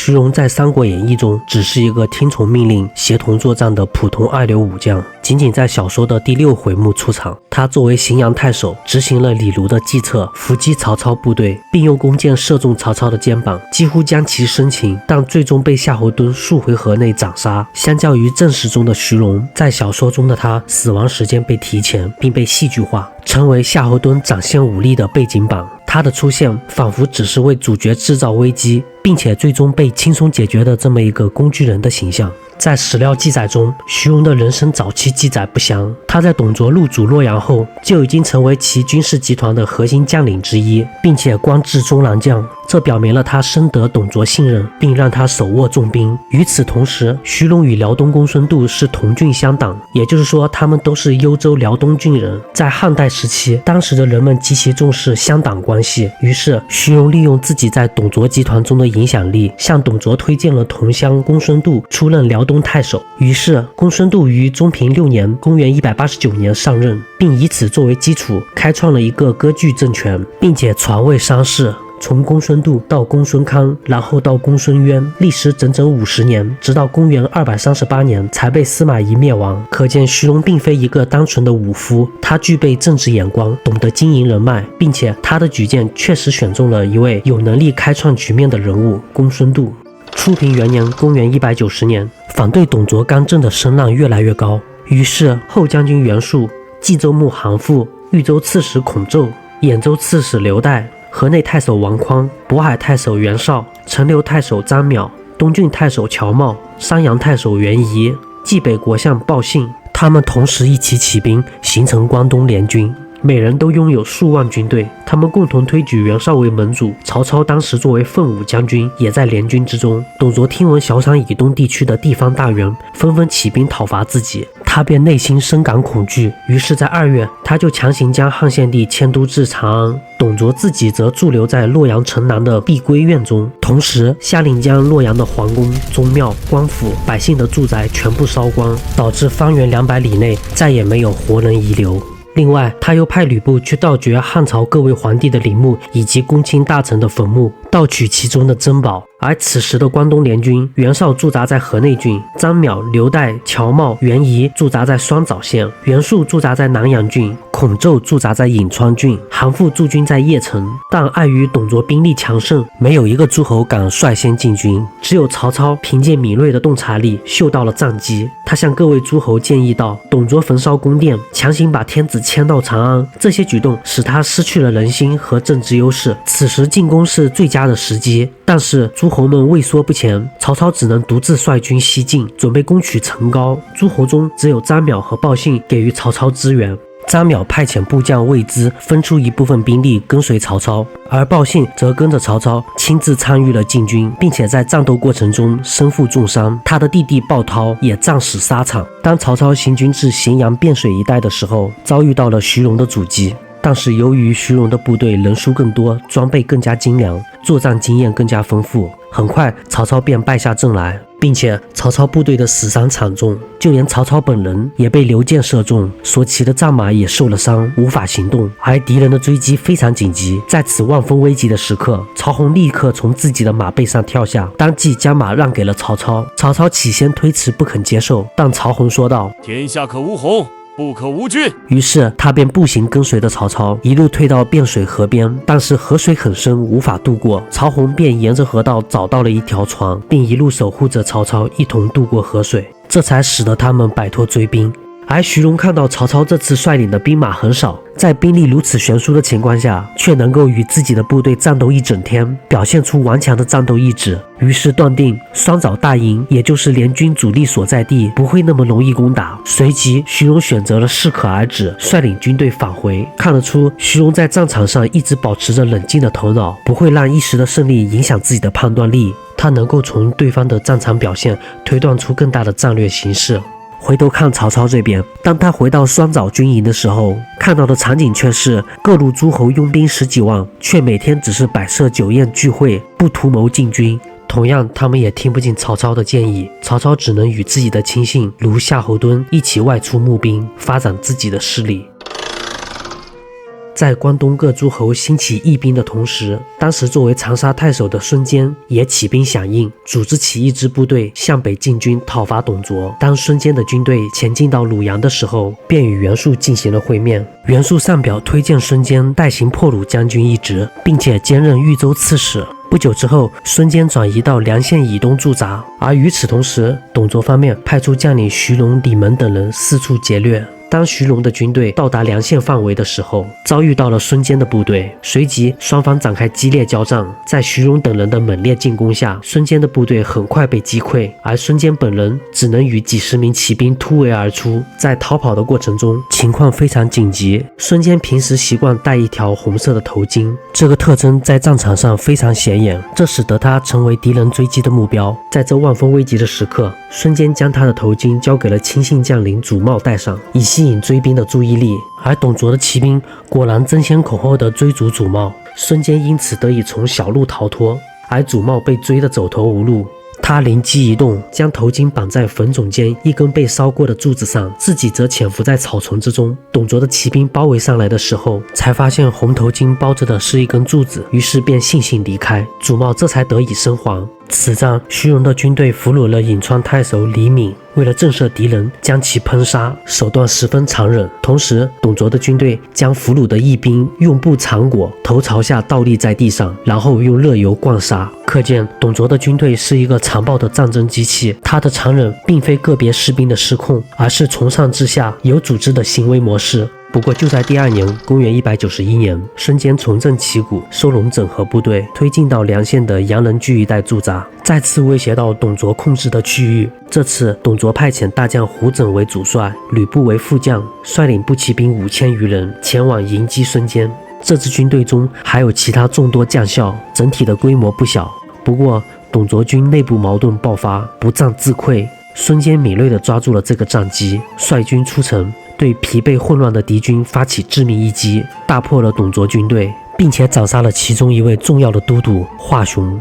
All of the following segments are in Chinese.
徐荣在《三国演义》中只是一个听从命令、协同作战的普通二流武将，仅仅在小说的第6回目出场。他作为荥阳太守，执行了李儒的计策，伏击曹操部队，并用弓箭射中曹操的肩膀，几乎将其生擒，但最终被夏侯惇数回合内斩杀。相较于正史中的徐荣，在小说中的他死亡时间被提前，并被戏剧化，成为夏侯惇展现武力的背景板。他的出现仿佛只是为主角制造危机，并且最终被轻松解决的这么一个工具人的形象。在史料记载中，徐荣的人生早期记载不详。他在董卓入主洛阳后，就已经成为其军事集团的核心将领之一，并且官至中郎将。这表明了他深得董卓信任，并让他手握重兵。与此同时，徐荣与辽东公孙度是同郡乡党，也就是说，他们都是幽州辽东郡人。在汉代时期，当时的人们极其重视乡党关系，于是徐荣利用自己在董卓集团中的影响力，向董卓推荐了同乡公孙度出任辽东太守。于是，公孙度于中平6年（公元189年）上任，并以此作为基础，开创了一个割据政权，并且传位商室。从公孙度到公孙康，然后到公孙渊，历时整整50年，直到公元238年才被司马懿灭亡。可见徐荣并非一个单纯的武夫，他具备政治眼光，懂得经营人脉，并且他的举荐确实选中了一位有能力开创局面的人物——公孙度。初平元年（公元190年），反对董卓干政的声浪越来越高，于是后将军袁术、冀州牧韩馥、豫州刺史孔宙、兖州刺史刘岱、河内太守王匡、渤海太守袁绍、陈留太守张邈、东郡太守乔瑁、商阳太守袁仪、冀北国相鲍信，他们同时一起起兵，形成关东联军。每人都拥有数万军队，他们共同推举袁绍为盟主。曹操当时作为奋武将军，也在联军之中。董卓听闻小商以东地区的地方大员纷纷起兵讨伐自己，他便内心深感恐惧，于是在2月，他就强行将汉献帝迁都至长安。董卓自己则驻留在洛阳城南的碧归院中，同时下令将洛阳的皇宫、宗庙、官府、百姓的住宅全部烧光，导致方圆200里内再也没有活人遗留。另外，他又派吕布去盗掘汉朝各位皇帝的陵墓以及公卿大臣的坟墓，盗取其中的珍宝。而此时的关东联军，袁绍驻扎在河内郡，张邈、刘岱、乔瑁、袁仪驻扎在双枣县，袁术驻扎在南阳郡，孔宙驻扎在颍川郡，韩馥驻军在邺城。但碍于董卓兵力强盛，没有一个诸侯敢率先进军，只有曹操凭借敏锐的洞察力嗅到了战机。他向各位诸侯建议道：董卓焚烧宫殿，强行把天子迁到长安，这些举动使他失去了人心和政治优势，此时进攻是最佳的时机。但是诸侯们畏缩不前，曹操只能独自率军西进，准备攻取成皋。诸侯中只有张邈和鲍信给予曹操支援。张邈派遣部将魏资分出一部分兵力跟随曹操，而鲍信则跟着曹操亲自参与了进军，并且在战斗过程中身负重伤。他的弟弟鲍涛也战死沙场。当曹操行军至咸阳汴水一带的时候，遭遇到了徐荣的阻击。但是由于徐荣的部队人数更多，装备更加精良，作战经验更加丰富，很快曹操便败下阵来，并且曹操部队的死伤惨重，就连曹操本人也被刘建射中，所骑的战马也受了伤，无法行动。而敌人的追击非常紧急，在此万分危急的时刻，曹洪立刻从自己的马背上跳下，当即将马让给了曹操。曹操起先推辞不肯接受，但曹洪说道：天下可无洪，不可无君。于是他便步行跟随着曹操，一路退到汴水河边，但是河水很深，无法渡过。曹洪便沿着河道找到了一条船，并一路守护着曹操一同渡过河水，这才使得他们摆脱追兵。而徐荣看到曹操这次率领的兵马很少，在兵力如此悬殊的情况下，却能够与自己的部队战斗一整天，表现出顽强的战斗意志，于是断定双枣大营，也就是联军主力所在地，不会那么容易攻打。随即徐荣选择了适可而止，率领军队返回。看得出徐荣在战场上一直保持着冷静的头脑，不会让一时的胜利影响自己的判断力，他能够从对方的战场表现推断出更大的战略形势。回头看曹操这边，当他回到双枣军营的时候，看到的场景却是各路诸侯拥兵10几万，却每天只是摆设酒宴聚会，不图谋进军。同样，他们也听不进曹操的建议，曹操只能与自己的亲信如夏侯惇一起外出募兵，发展自己的势力。在关东各诸侯兴起义兵的同时，当时作为长沙太守的孙坚也起兵响应，组织起一支部队向北进军讨伐董卓。当孙坚的军队前进到鲁阳的时候，便与袁术进行了会面。袁术上表推荐孙坚代行破虏将军一职，并且兼任豫州刺史。不久之后，孙坚转移到梁县以东驻扎，而与此同时，董卓方面派出将领徐龙、李蒙等人四处劫掠。当徐龙的军队到达梁县范围的时候，遭遇到了孙坚的部队，随即双方展开激烈交战。在徐龙等人的猛烈进攻下，孙坚的部队很快被击溃，而孙坚本人只能与几十名骑兵突围而出。在逃跑的过程中，情况非常紧急。孙坚平时习惯戴一条红色的头巾，这个特征在战场上非常显眼，这使得他成为敌人追击的目标。在这万分危急的时刻，孙坚将他的头巾交给了亲信将领祖茂戴上，以吸引追兵的注意力。而董卓的骑兵果然争先恐后地追逐祖茂，孙坚因此得以从小路逃脱，而祖茂被追得走投无路。他灵机一动，将头巾绑在坟冢间一根被烧过的柱子上，自己则潜伏在草丛之中。董卓的骑兵包围上来的时候，才发现红头巾包着的是一根柱子，于是便悻悻离开，祖茂这才得以身亡。此战，徐荣的军队俘虏了颍川太守李敏，为了震慑敌人，将其喷杀，手段十分残忍。同时，董卓的军队将俘虏的义兵用布缠裹，头朝下倒立在地上，然后用热油灌杀。可见，董卓的军队是一个残暴的战争机器，他的残忍并非个别士兵的失控，而是从上至下有组织的行为模式。不过就在第2年，公元191年，孙坚重振旗鼓，收拢整合部队，推进到梁县的阳人居一带驻扎，再次威胁到董卓控制的区域。这次，董卓派遣大将胡轸为主帅，吕布为副将，率领步骑兵5000余人前往迎击孙坚。这支军队中还有其他众多将校，整体的规模不小。不过，董卓军内部矛盾爆发，不战自溃。孙坚敏锐地抓住了这个战机，率军出城，对疲惫混乱的敌军发起致命一击，大破了董卓军队，并且斩杀了其中一位重要的都督华雄。《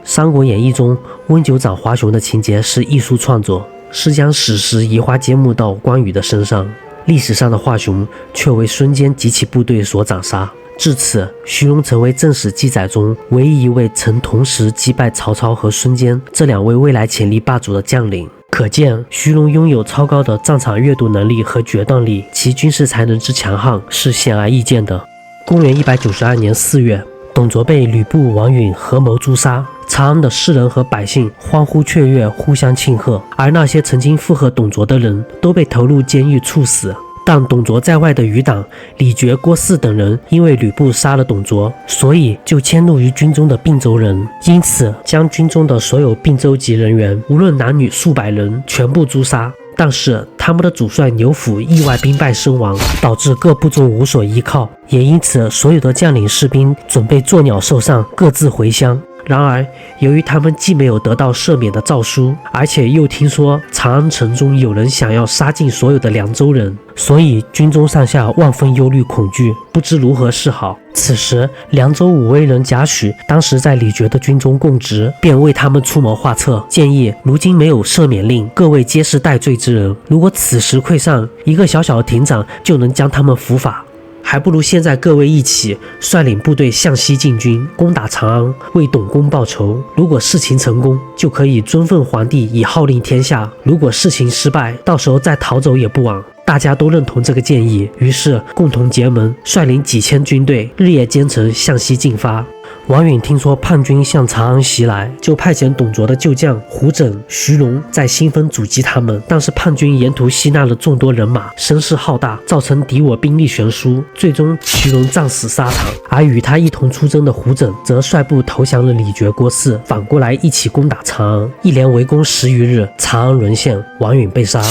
三国演义》中温酒斩华雄的情节是艺术创作，是将史实移花接木到关羽的身上，历史上的华雄却为孙坚及其部队所斩杀。至此，徐荣成为正史记载中唯一一位曾同时击败曹操和孙坚这2位未来潜力霸主的将领。可见，徐荣拥有超高的战场阅读能力和决断力，其军事才能之强悍是显而易见的。公元192年4月，董卓被吕布、王允合谋诛杀，长安的士人和百姓欢呼雀跃，互相庆贺，而那些曾经附和董卓的人都被投入监狱处死。但董卓在外的余党李傕、郭汜等人因为吕布杀了董卓，所以就迁怒于军中的并州人，因此将军中的所有并州籍人员，无论男女数百人，全部诛杀。但是他们的主帅牛辅意外兵败身亡，导致各部众无所依靠，也因此所有的将领士兵准备作鸟兽散，各自回乡。然而，由于他们既没有得到赦免的诏书，而且又听说长安城中有人想要杀尽所有的凉州人，所以军中上下万分忧虑恐惧，不知如何是好。此时，凉州武威人贾诩当时在李傕的军中供职，便为他们出谋划策，建议如今没有赦免令，各位皆是戴罪之人，如果此时溃散，一个小小的亭长就能将他们伏法。还不如现在各位一起率领部队向西进军，攻打长安，为董公报仇。如果事情成功，就可以尊奉皇帝，以号令天下；如果事情失败，到时候再逃走也不晚。大家都认同这个建议，于是共同结盟，率领几千军队，日夜兼程向西进发。王允听说叛军向长安袭来，就派遣董卓的旧将胡轸、徐荣在新丰阻击他们，但是叛军沿途吸纳了众多人马，声势浩大，造成敌我兵力悬殊，最终徐荣战死沙场，而与他一同出征的胡轸则率部投降了李傕、郭汜，反过来一起攻打长安，一连围攻10余日，长安沦陷，王允被杀。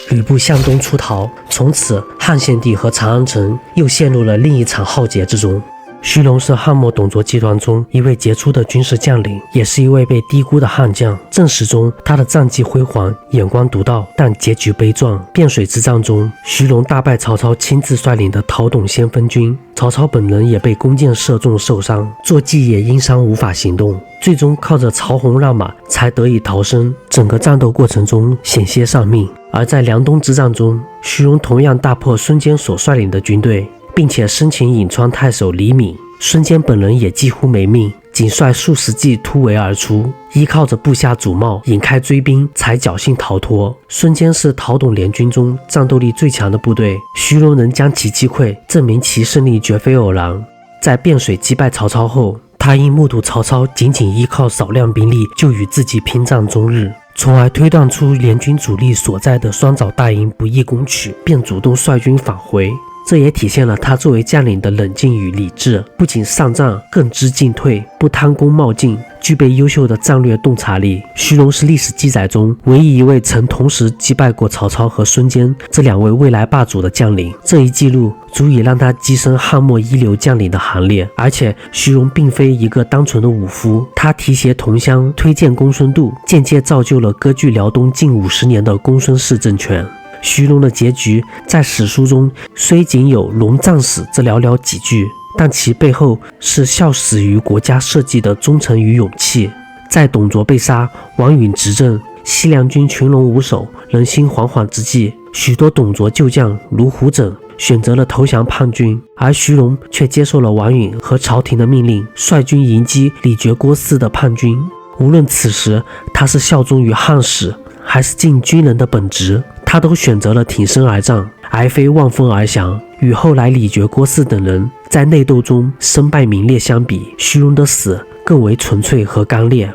吕布向东出逃，从此汉献帝和长安城又陷入了另一场浩劫之中。徐荣是汉末董卓集团中一位杰出的军事将领，也是一位被低估的悍将。正史中他的战绩辉煌，眼光独到，但结局悲壮。汴水之战中，徐荣大败曹操亲自率领的讨董先锋军，曹操本人也被弓箭射中受伤，坐骑也因伤无法行动，最终靠着曹洪让马才得以逃生。整个战斗过程中险些丧命。而在梁东之战中，徐荣同样大破孙坚所率领的军队，并且生前隐疮太守李敏。孙坚本人也几乎没命，仅率数十骑突围而出，依靠着部下主茂引开追兵，才侥幸逃脱。孙坚是陶董联军中战斗力最强的部队，徐荣能将其击溃，证明其胜利绝非偶然。在汴水击败曹操后，他因目睹曹操仅依靠少量兵力就与自己拼战终日，从而推断出联军主力所在的双枣大营不易攻取，便主动率军返回。这也体现了他作为将领的冷静与理智，不仅上战，更知进退，不贪功冒进，具备优秀的战略洞察力。徐荣是历史记载中唯一一位曾同时击败过曹操和孙坚这两位未来霸主的将领，这一记录足以让他跻身汉末一流将领的行列。而且徐荣并非一个单纯的武夫，他提携同乡，推荐公孙度，间接造就了割据辽东近50年的公孙氏政权。徐荣的结局在史书中虽仅有龙战死这寥寥几句，但其背后是效死于国家社稷的忠诚与勇气。在董卓被杀，王允执政，西凉军群龙无首，人心惶惶之际，许多董卓旧将如胡轸选择了投降叛军，而徐荣却接受了王允和朝廷的命令，率军迎击李傕郭汜的叛军。无论此时他是效忠于汉室，还是尽军人的本职，他都选择了挺身而战，而非望风而降。与后来李傕郭汜等人在内斗中身败名裂相比，徐荣的死更为纯粹和刚烈。